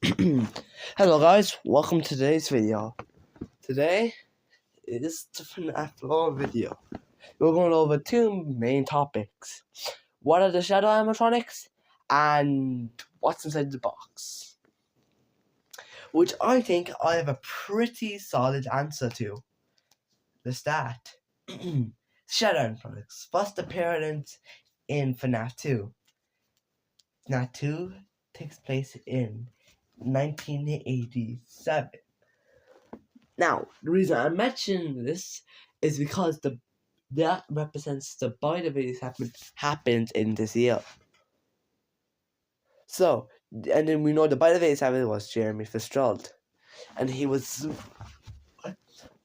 Hello guys, welcome to today's video. Today is the Fnaf video. We're going over two main topics. What are the shadow animatronics and what's inside the box? Which I think I have a pretty solid answer to. The start. Shadow animatronics first appearance in Fnaf 2. Fnaf 2 takes place in 1987. Now, the reason I mention this is because that represents the biodevice happened in this year. So, and then we know the biodevice happened was Jeremy Fitzgerald, and he was mad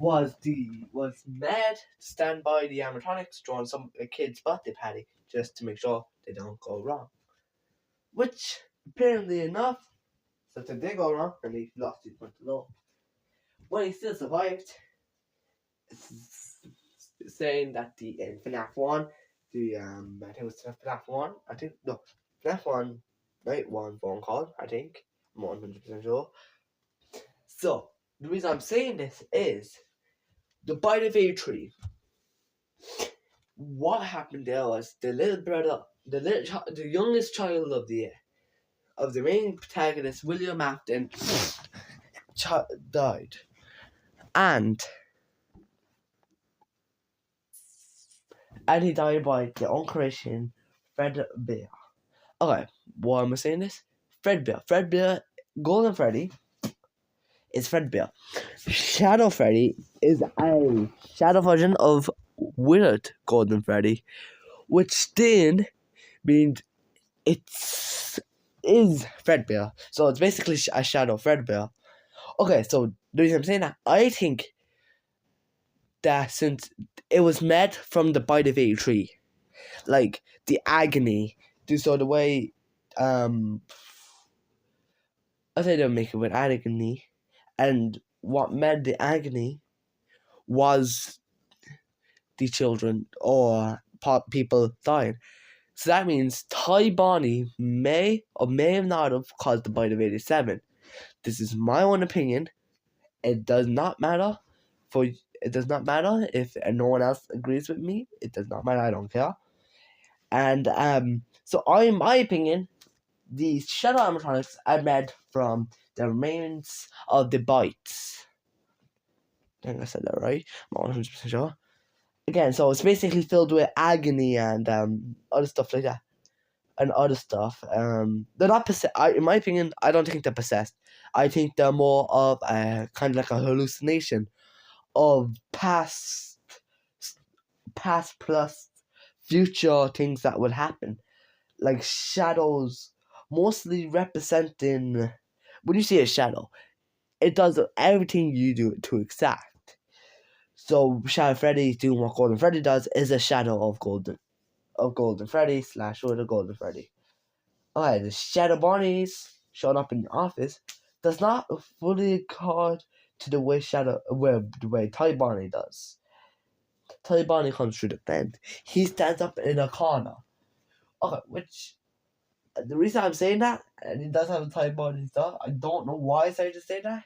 to stand by the animatronics during a kid's birthday party just to make sure they don't go wrong. Which, apparently enough, something did go wrong, and he lost his point of law. When he still survived, saying that in Fnaf 1, I think it was Fnaf 1, Fnaf 1, right, one phone call, I think, I'm 100% sure. So, the reason I'm saying this is, the Bite of A3, what happened there was, the little brother, the youngest child of the main protagonist, William Afton, died. And he died by the uncreation Fred Bear. Okay, why am I saying this? Fred Bear, Golden Freddy is Fred Bear. Shadow Freddy is a shadow version of Weird Golden Freddy, which then means is Fred Bear. So it's basically a shadow Fred Bear. Okay, so the reason I'm saying that, I think that since it was made from the Bite of A3, like the agony, so the way I say they'll make it with agony, and what made the agony was the children or people dying. So that means Ty Bonnie may or may not have caused the bite of 87. This is my own opinion. It does not matter if no one else agrees with me. It does not matter. I don't care. And so in my opinion, the shadow animatronics are made from the remains of the bites. I think I said that right. I'm not 100% sure. Again, so it's basically filled with agony and other stuff like that. And other stuff. They're not possessed. In my opinion, I don't think they're possessed. I think they're more of a kind of like a hallucination of past plus future things that would happen. Like shadows, mostly representing. When you see a shadow, it does everything you do to exact. So Shadow Freddy doing what Golden Freddy does is a shadow of Golden Freddy / the Golden Freddy. Okay, the Shadow Bonnies showing up in the office does not fully accord to the way Ty Bonnie does. Ty Bonnie comes through the vent. He stands up in a corner. Okay, which the reason I'm saying that, and he does have a Ty Bonnie stuff, I don't know why I started to say that.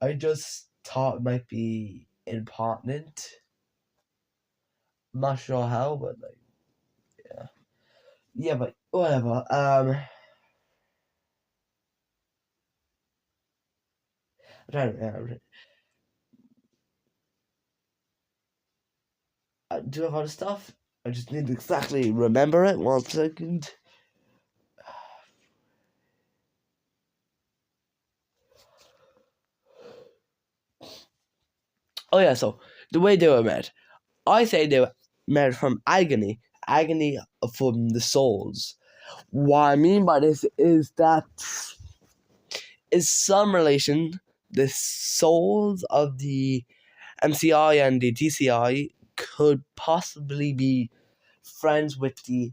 I just thought it might be important. I'm not sure how, but like, yeah. Yeah, but whatever. I'm trying to, I do have other stuff. I just need to exactly remember it. 1 second. Oh yeah, so the way they were made. I say they were made from agony from the souls. What I mean by this is that is some relation the souls of the MCI and the DCI could possibly be friends with the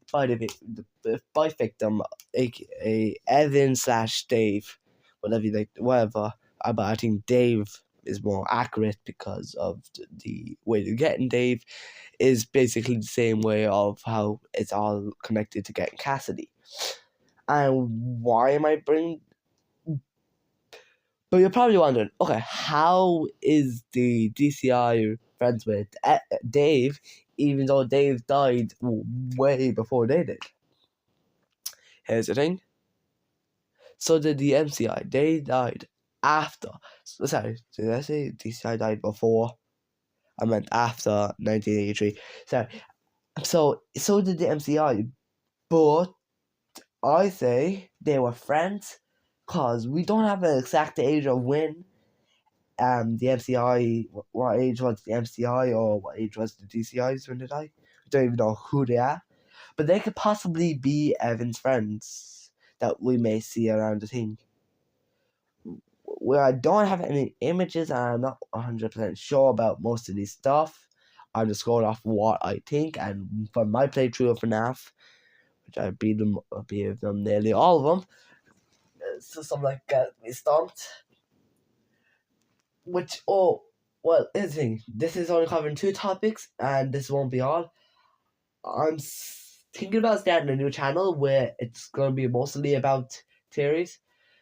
bite victim, aka Evan / Dave, whatever. But I think Dave is more accurate because of the way they're getting Dave is basically the same way of how it's all connected to getting Cassidy. And why am I bringing But you're probably wondering, okay, how is the DCI friends with Dave, even though Dave died way before they did? Here's the thing. So did the MCI. They died after. Sorry, did I say DCI died before? I meant after 1983. Sorry. So did the MCI. But I say they were friends because we don't have an exact age of when the MCI, what age was the MCI or what age was the DCIs when they died. We don't even know who they are. But they could possibly be Evan's friends that we may see around the thing. Where I don't have any images and I'm not 100% sure about most of this stuff. I'm just going off what I think, and from my playthrough of Fnaf, which I beat them nearly all of them, so something like me stumped. Here's the thing. This is only covering 2 topics, and this won't be all. I'm thinking about starting a new channel where it's going to be mostly about theories.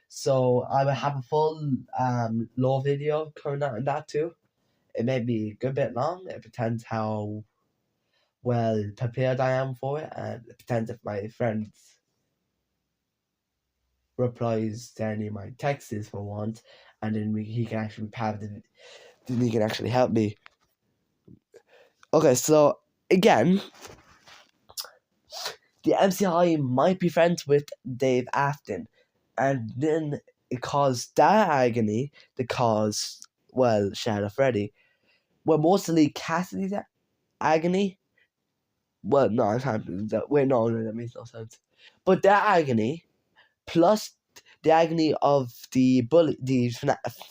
So I will have a full law video coming out on that too. It may be a good bit long. It depends how well prepared I am for it, and it depends if my friends replies to any of my texts for once, and then he can actually then he can actually help me. Okay, so again, the MCI might be friends with Dave Afton, and then it caused that agony to cause, Shadow Freddy. Well, mostly Cassidy's agony. Well, no, I can't. Wait, no, that makes no sense. But that agony, plus the agony of the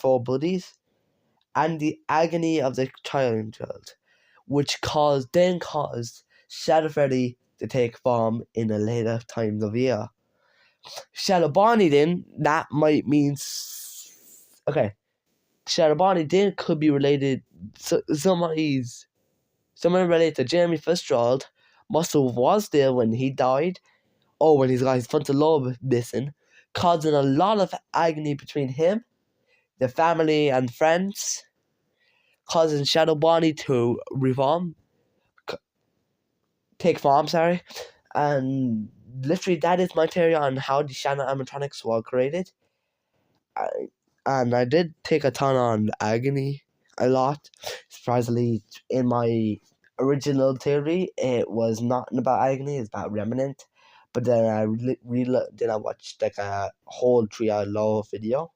4 bullies, and the agony of the child, which caused Shadow Freddy to take form in the later times of year. Shadow Bonnie then, that might mean okay. Shadow Bonnie then could be related. Someone related to Jeremy Fitzgerald was there when he died, or when he's got his frontal lobe missing, causing a lot of agony between him, the family and friends, causing Shadow Bonnie to take form, and literally that is my theory on how the Shadow animatronics were created. And I did take a ton on agony a lot. Surprisingly, in my original theory, it was not about agony; it's about remnant. But then I watched like a whole 3-hour long video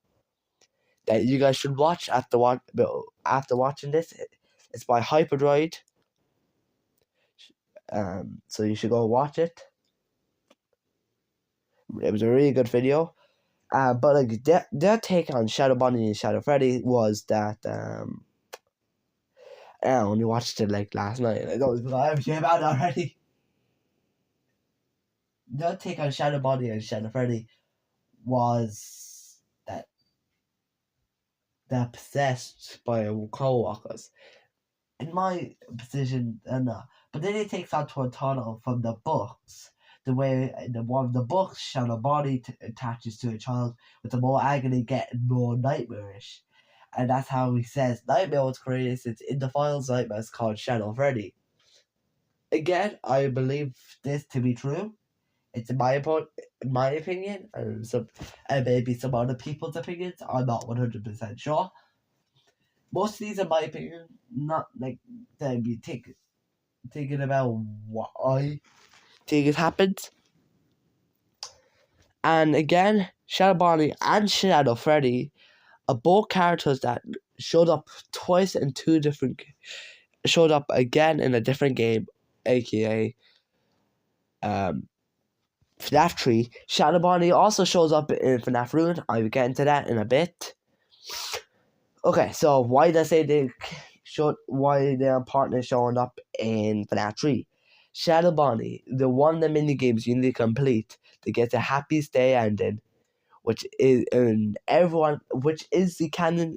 that you guys should watch after watching this. It's by Hyperdroid. So you should go watch it. It was a really good video. But like their take on Shadow Bonnie and Shadow Freddy was that I only watched it like last night. I don't know everything about it already. Their take on Shadow Bonnie and Shadow Freddy was that they're possessed by co-workers. In my position, no. But then it takes on to a tunnel from the books. The way one of the books, Shadow Bonnie attaches to a child with the more agony, getting more nightmarish. And that's how he says Nightmare was created since in the Files Nightmare is called Shadow Freddy. Again, I believe this to be true. It's in my opinion, and maybe some other people's opinions. I'm not 100% sure. Most of these, in my opinion, not like they be thinking about what I think has happened. And again, Shadow Bonnie and Shadow Freddy are both characters that showed up twice in showed up again in a different game, aka FNAF 3. Shadow Bonnie also shows up in FNAF Ruin. I'll get into that in a bit. Okay, so why did I say why their partner showing up in FNAF 3? Shadow Bonnie, the one of the mini games you need to complete to get the happiest day ending, which is the canon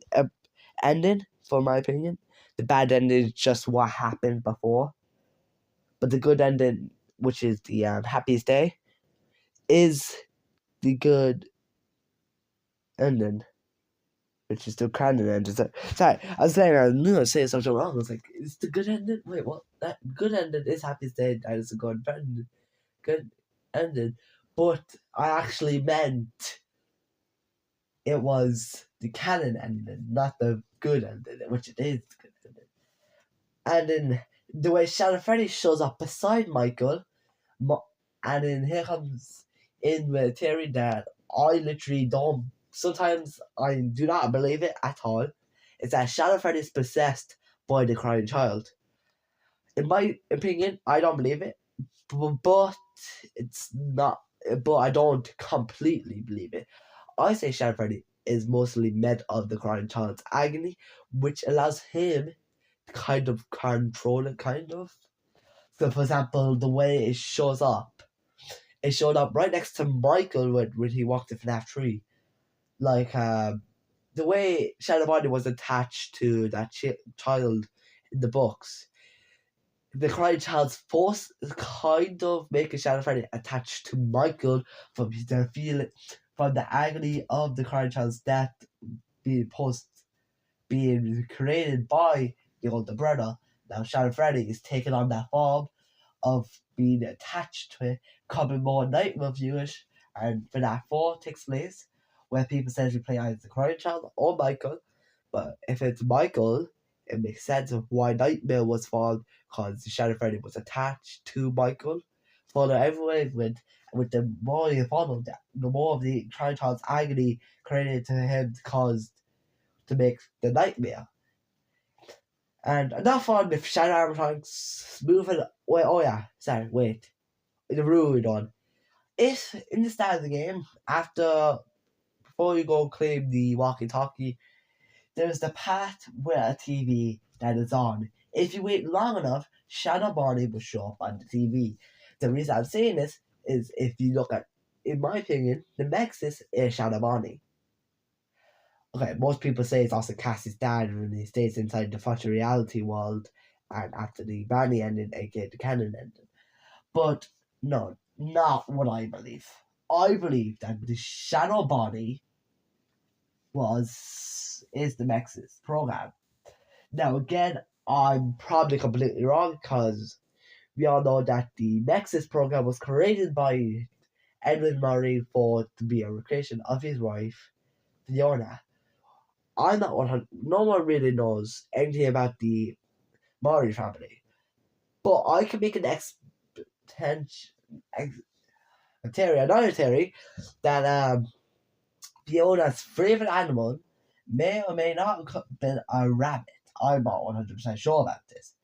ending, for my opinion. The bad ending is just what happened before, but the good ending, which is the happiest day, is the good ending. which is the canon ending. Sorry, I was saying I knew I was saying something wrong. I was like, it's the good ending. Wait, what? That good ending is Happy's Day. That is a good ending. But I actually meant it was the canon ending, not the good ending, which it is the good ending. And then the way Shadow Freddy shows up beside Michael, and then here comes in with a theory that I literally don't. Sometimes I do not believe it at all. It's that Shadow Freddy is possessed by the crying child. In my opinion, I don't believe it, but it's not. But I don't completely believe it. I say Shadow Freddy is mostly made of the crying child's agony, which allows him to kind of control it, kind of. So, for example, the way it shows up, it showed up right next to Michael when he walked in Fnaf 3. Like, the way Shadow Body was attached to that child in the books, the crying child's force is kind of making Shadow Freddy attached to Michael from the feeling, from the agony of the crying child's death being created by the older brother. Now Shadow Freddy is taking on that form of being attached to it, becoming more nightmare viewers, and Fnaf 4 takes place, where people essentially play either the crying child or Michael. But if it's Michael, it makes sense of why Nightmare was formed, because Shadow Freddy was attached to Michael. Follow everywhere with the more you follow that, the more of the crying child's agony created to him caused to make the Nightmare. And enough on with Shadow animatronics. Moving. Wait. The ruined one. If in the start of the game, before you go claim the walkie-talkie, there's the part where a TV that is on. If you wait long enough, Shadow Bonnie will show up on the TV. The reason I'm saying this is if you look at, in my opinion, the Nexus is Shadow Bonnie. Okay, most people say it's also Cassie's dad when he stays inside the virtual reality world and after the Bonnie ending, aka the canon ending. But no, not what I believe. I believe that the Shadow Body is the Nexus program. Now again, I'm probably completely wrong because we all know that the Nexus program was created by Edwin Murray to be a recreation of his wife, Fiona. I'm not 100. No one really knows anything about the Murray family, but I can make another theory that Fiona's favorite animal may or may not have been a rabbit. I'm not 100% sure about this.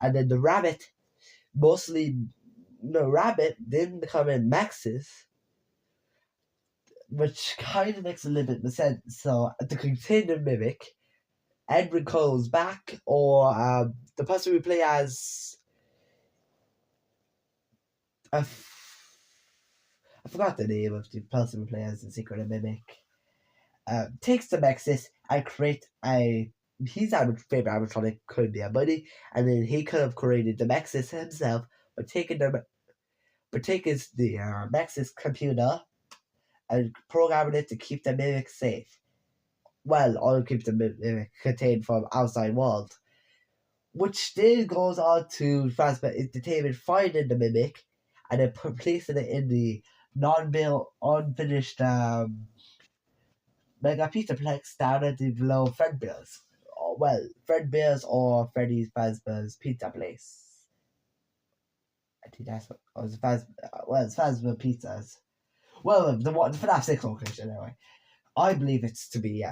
And then the rabbit didn't become a Nexus, which kind of makes a little bit of sense. So to continue the mimic, Edward Cole's back, or the person we play as, I forgot the name of the person we play as the Secret Mimic, takes the Nexus and create his favorite animatronic could be a bunny, and then he could have created the Nexus himself, but taking the Nexus computer and programming it to keep the mimic safe. Well, or keep the mimic contained from outside world. Which then goes on to Fazbear Entertainment finding the mimic and then placing it in the non-built, unfinished Mega Pizzaplex down at the below Fredbear's. Fredbear's or Freddy's Fazbear's Pizza Place. I think that's what it was. It's Fazbear Pizzas. Well, the Fnaf 6 location anyway. I believe it's to be